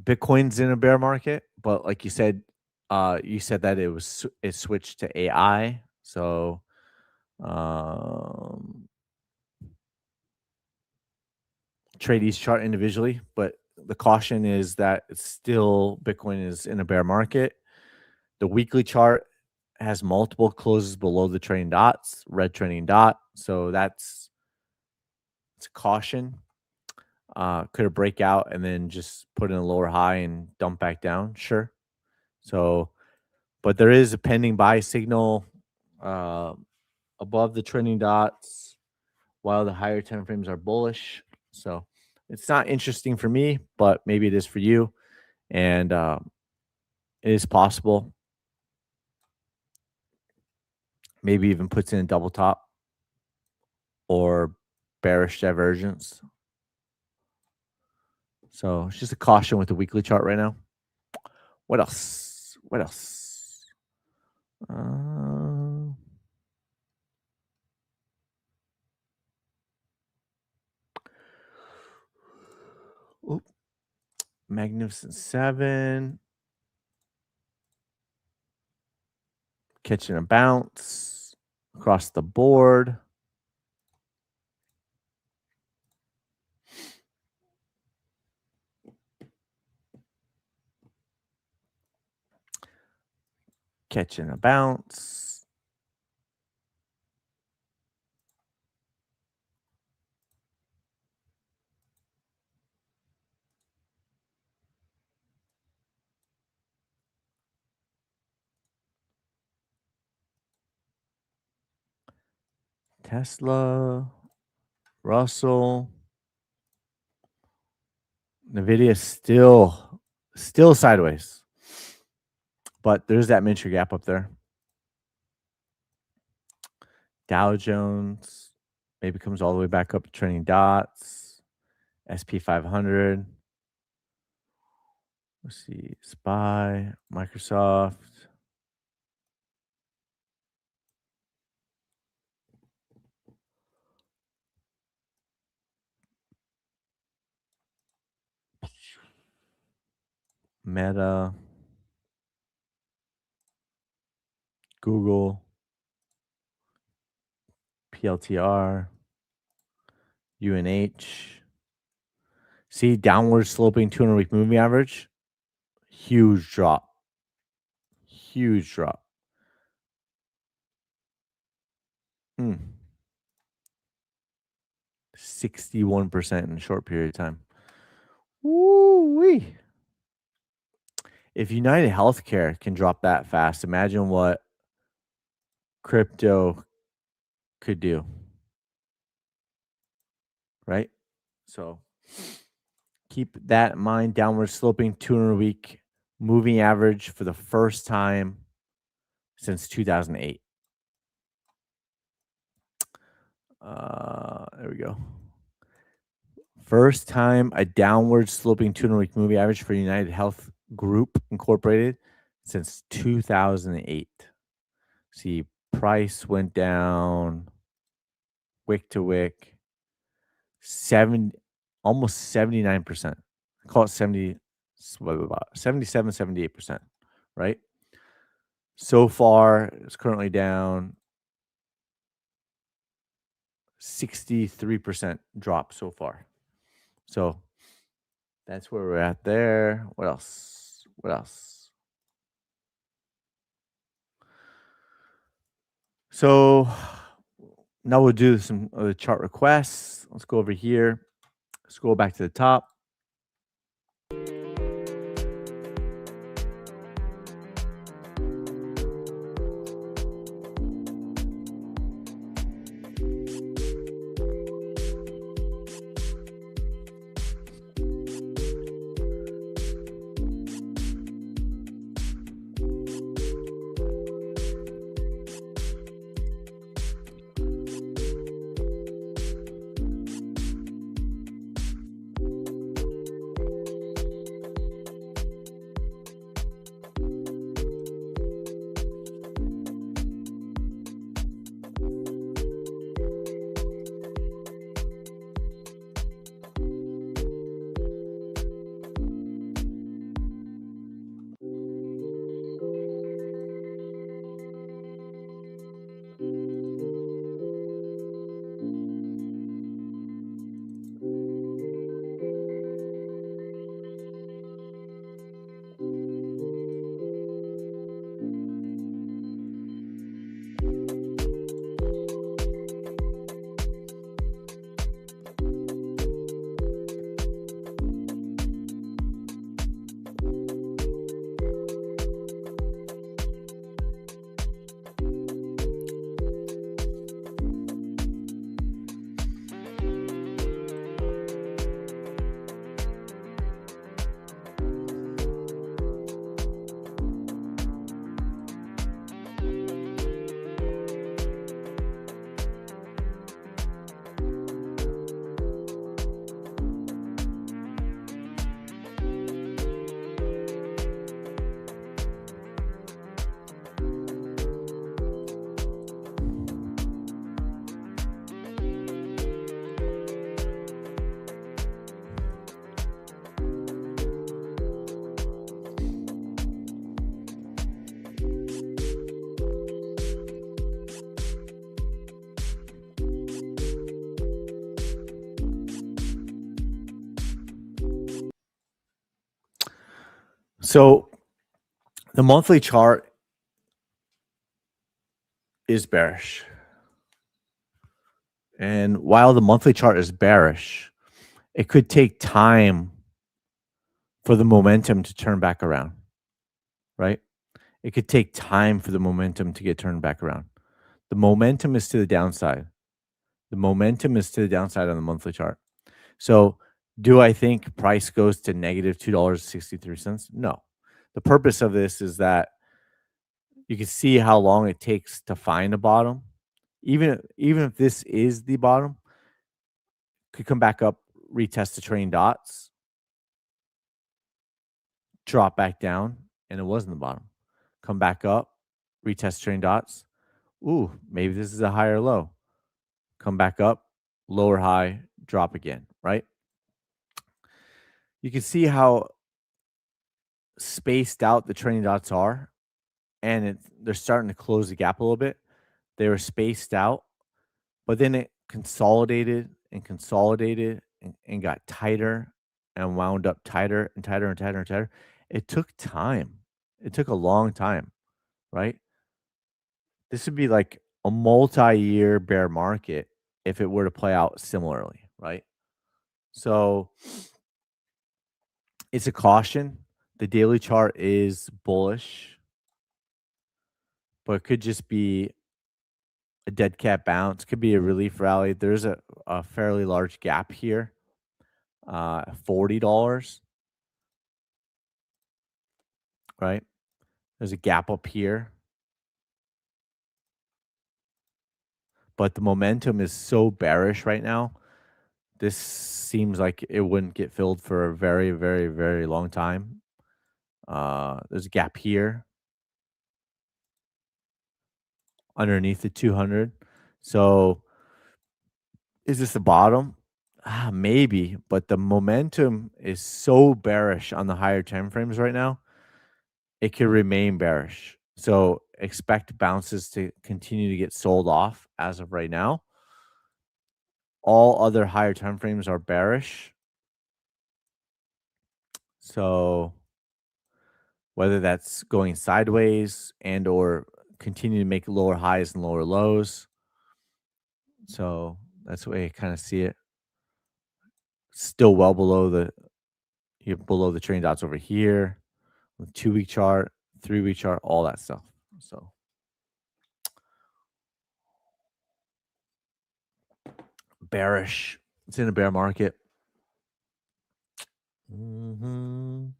Bitcoin's in a bear market, but like you said that it switched to AI. So trade each chart individually, but the caution is that it's still Bitcoin is in a bear market. The weekly chart has multiple closes below the trending dots, red trending dot. So it's a caution. Could it break out and then just put in a lower high and dump back down? Sure. So, but there is a pending buy signal above the trending dots, while the higher time frames are bullish. So it's not interesting for me, but maybe it is for you, and it is possible. Maybe even puts in a double top or bearish divergence. So it's just a caution with the weekly chart right now. What else? What else? Oop. Magnificent Seven. Catching a bounce across the board. Catching a bounce. Tesla, Russell, Nvidia still sideways, but there's that miniature gap up there. Dow Jones maybe comes all the way back up to trending dots. SP 500. Let's see. SPY, Microsoft. Meta. Google. PLTR. UNH. See, downward sloping 200-week moving average. Huge drop. Huge drop. 61% in a short period of time. Woo-wee. If United Healthcare can drop that fast, imagine what crypto could do. right? So keep that in mind. Downward sloping 200-week moving average for the first time since 2008. There we go. First time a downward sloping 200-week moving average for United Health Group Incorporated since 2008. See, price went down wick to wick, almost 79%. Call it 77, 78%, right? So far, it's currently down 63% drop so far. So that's where we're at there. What else? So now we'll do some other chart requests. Let's go over here. Scroll back to the top. So the monthly chart is bearish. And while the monthly chart is bearish, it could take time for the momentum to turn back around, right? It could take time for the momentum to get turned back around. The momentum is to the downside. The momentum is to the downside on the monthly chart. So do I think price goes to negative $2.63? No. The purpose of this is that you can see how long it takes to find a bottom. Even if this is the bottom, could come back up, retest the trailing dots, drop back down, and it wasn't the bottom. Come back up, retest trailing dots. Ooh, maybe this is a higher low. Come back up, lower high, drop again, right? You can see how spaced out the trailing dots are, and they're starting to close the gap a little bit. They were spaced out, but then it consolidated and consolidated and got tighter and wound up tighter and tighter and tighter and tighter. It took time. It took a long time, right? This would be like a multi-year bear market if it were to play out similarly, right? So it's a caution. The daily chart is bullish, but it could just be a dead cat bounce, could be a relief rally. There's a fairly large gap here, $40, right? There's a gap up here, but the momentum is so bearish right now. This seems like it wouldn't get filled for a very, very, very long time. There's a gap here underneath the 200. So is this the bottom? Maybe, but the momentum is so bearish on the higher time frames right now. It could remain bearish. So expect bounces to continue to get sold off as of right now. All other higher time frames are bearish. So whether that's going sideways and or continue to make lower highs and lower lows. So that's the way I kind of see it. Still well below the you're below the trailing dots over here, the 2-week chart, 3-week chart, all that stuff. So bearish. It's in a bear market. Mhm.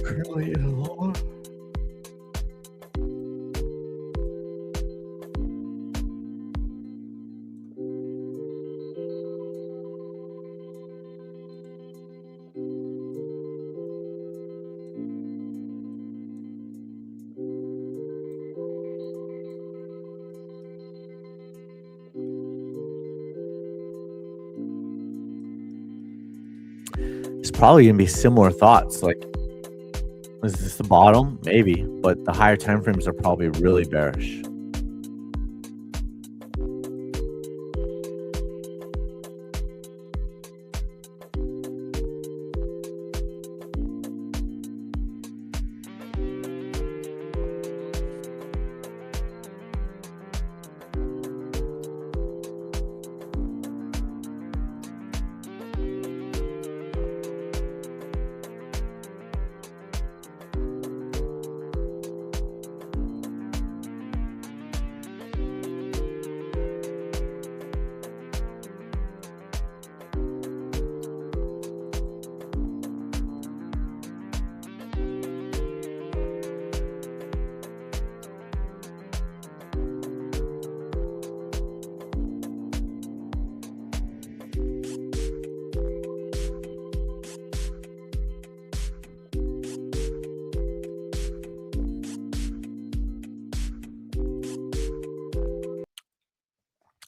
Currently in a lower. It's probably gonna be similar thoughts. Like, is this the bottom? Maybe, but the higher time frames are probably really bearish.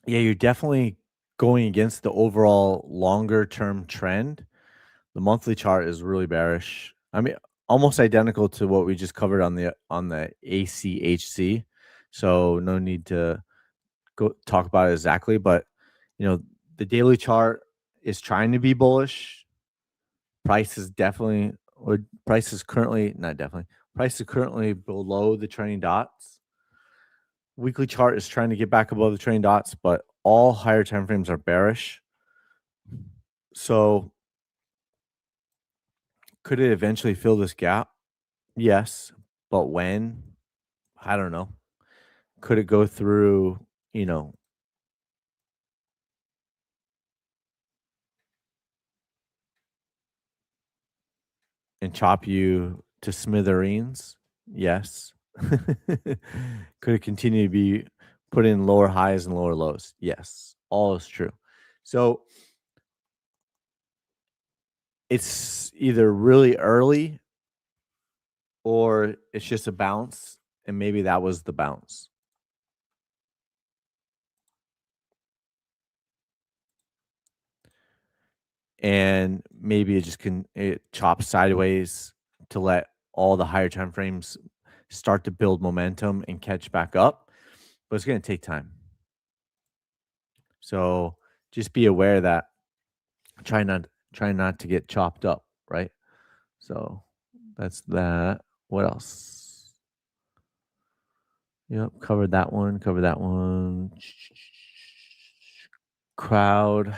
Yeah, you're definitely going against the overall longer term trend. The monthly chart is really bearish. I mean, almost identical to what we just covered on the ACHC. So no need to go talk about it exactly, but you know, the daily chart is trying to be bullish. Price is definitely or price is currently not definitely. Price is currently below the trending dots. Weekly chart is trying to get back above the trending dots, but all higher time frames are bearish. So could it eventually fill this gap? Yes, but when? I don't know. Could it go through, you know, and chop you to smithereens? Yes. Could it continue to be put in lower highs and lower lows? Yes. All is true. So it's either really early or it's just a bounce, and maybe that was the bounce. And maybe it just can it chops sideways to let all the higher time frames start to build momentum and catch back up, but it's going to take time. So just be aware that try not to get chopped up, right? So That's that. What else? Yep, covered that one. Covered that one. Crowd.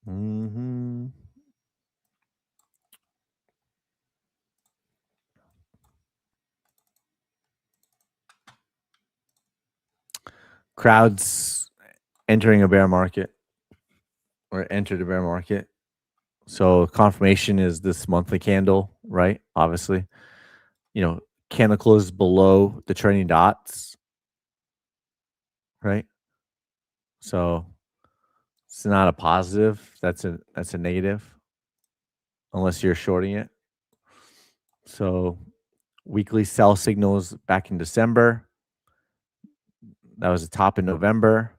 Mm-hmm. Crowds entering a bear market or entered a bear market. So confirmation is this monthly candle, right? Obviously, candle closes below the trending dots, right? So it's not a positive. That's a negative unless you're shorting it. So weekly sell signals back in December. That was a top in November.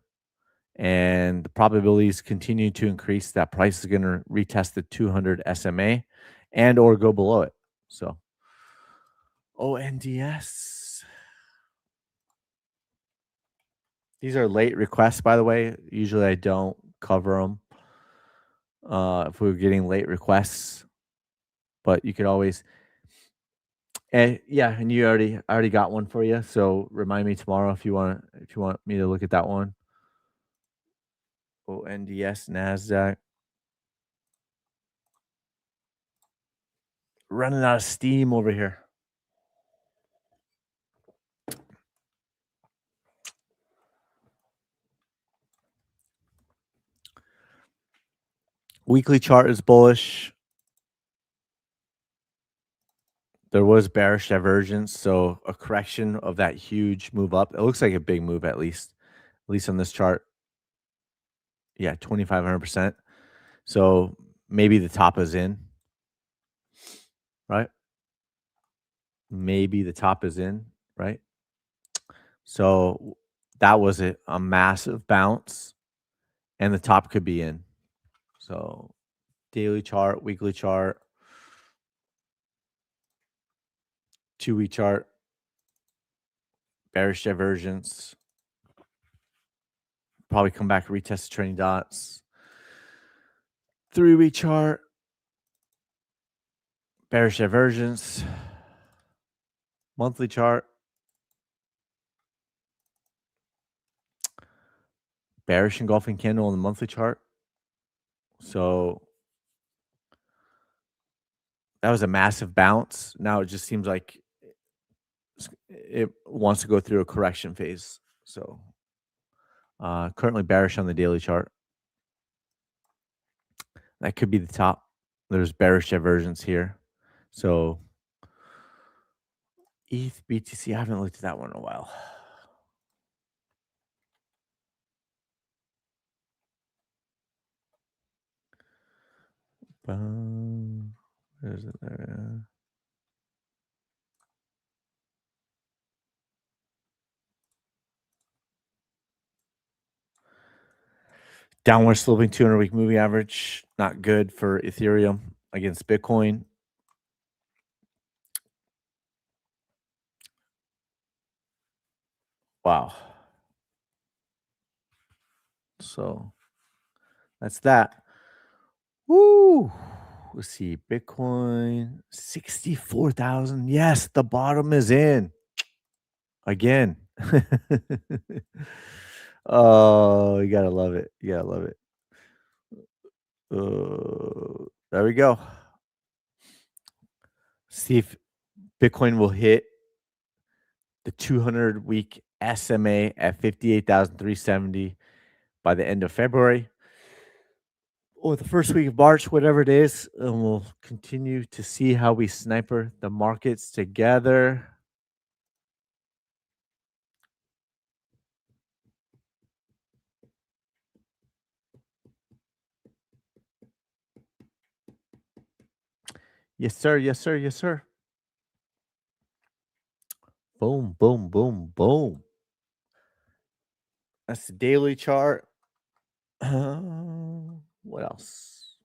And the probabilities continue to increase that price is going to retest the 200 SMA and or go below it. So ONDS. These are late requests, by the way. Usually I don't cover them if we're getting late requests, but you could always. Yeah, and I already got one for you. So remind me tomorrow if you want me to look at that one. ONDS Nasdaq. Running out of steam over here. Weekly chart is bullish. There was bearish divergence, so a correction of that huge move up. It looks like a big move at least on this chart. Yeah, 2,500%. So maybe the top is in, right? Maybe the top is in, right? So that was a massive bounce, and the top could be in. So daily chart, weekly chart, 2-week chart, bearish divergence. Probably come back, retest the training dots. 3-week chart, bearish divergence. Monthly chart, bearish engulfing candle on the monthly chart. So that was a massive bounce. Now it just seems like it wants to go through a correction phase. So currently bearish on the daily chart. That could be the top. There's bearish divergence here. So ETH, BTC, I haven't looked at that one in a while. Where is it there? Downward sloping 200-week moving average. Not good for Ethereum against Bitcoin. Wow. So that's that. Woo. Let's see. Bitcoin, 64,000. Yes, the bottom is in. Again. Oh, you gotta love it. You gotta love it. There we go. See if Bitcoin will hit the 200-week SMA at 58,370 by the end of February or the first week of March, whatever it is. And we'll continue to see how we sniper the markets together. Yes, sir. Yes, sir. Yes, sir. Boom, boom, boom, boom. That's the daily chart. What else?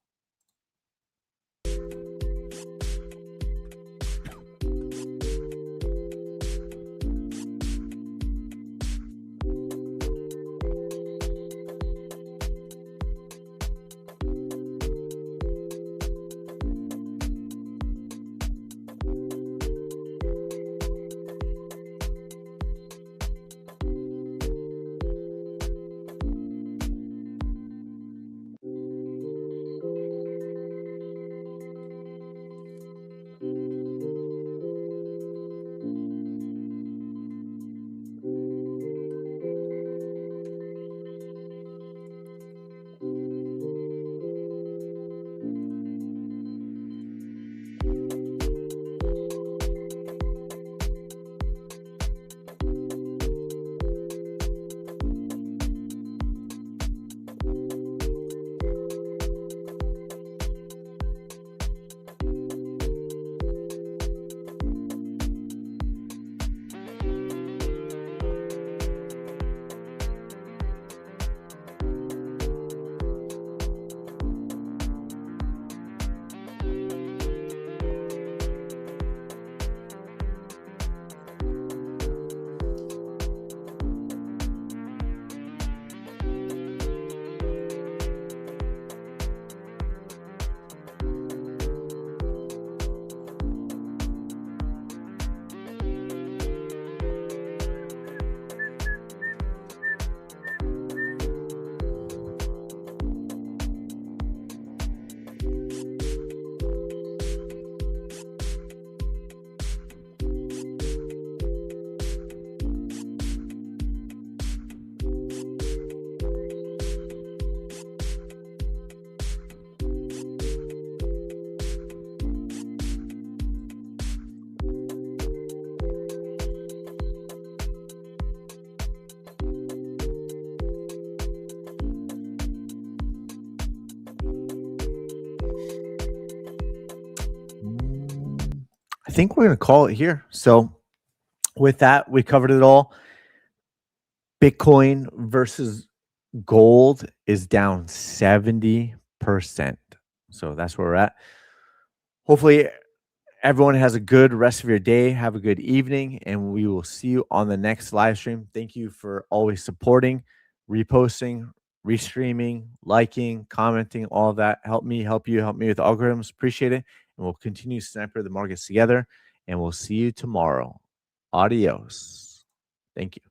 think we're going to call it here. So with that, we covered it all. Bitcoin versus gold is down 70%. So that's where we're at. Hopefully everyone has a good rest of your day. Have a good evening, and we will see you on the next live stream. Thank you for always supporting, reposting, restreaming, liking, commenting, all of that. Help me, help you, help me with algorithms. Appreciate it. And we'll continue to sniper the markets together, and we'll see you tomorrow. Adios. Thank you.